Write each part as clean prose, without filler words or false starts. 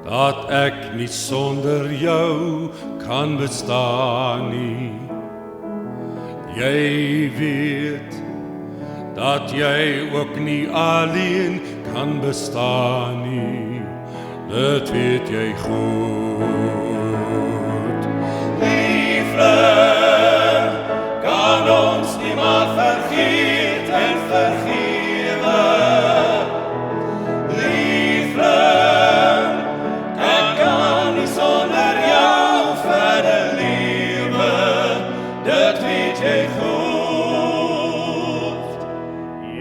dat ek nie sonder jou kan bestaan nie. Jy weet dat jy ook nie alleen kan bestaan nie. Dit weet jy goed. Liefde kan ons nie maar vergeet en vergewe. Liefde, ek kan nie sonder jou verder lewe. Dit weet jy goed.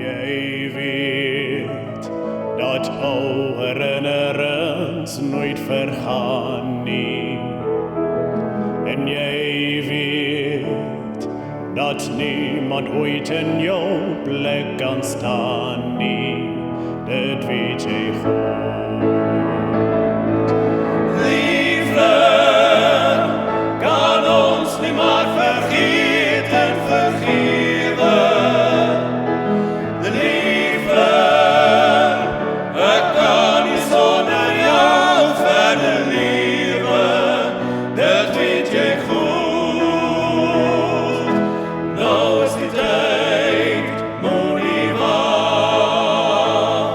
Jy weet dat ou herinnerings nooit vergaan nie. En jy weet dat niemand ooit in jou plek kan staan nie. Dit weet jy goed. Liefde kan ons nie maar vergeet en vergewe. Liefde, ek kan nie sonder jou verder lewe. Dit weet jy goed. Nou is die tyd, moenie wag,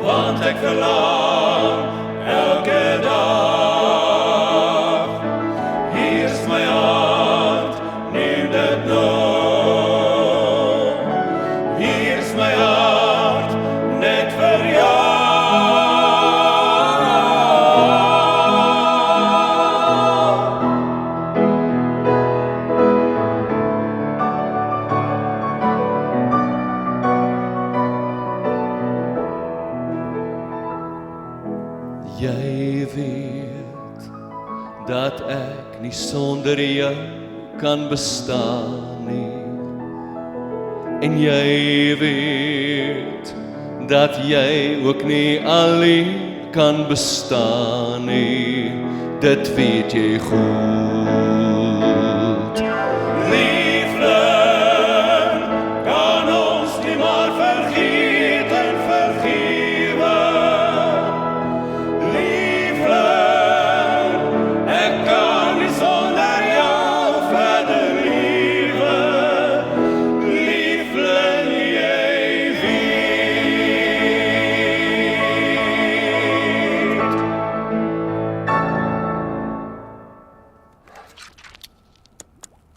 want ek verlang elke dag. Hier is my hand, neem dit nou. Hier is my hart, net vir jou. Jy weet dat ek nie sonder jou kan bestaan nie. En jy weet dat jy ook nie alleen kan bestaan nie. Dit weet jy goed.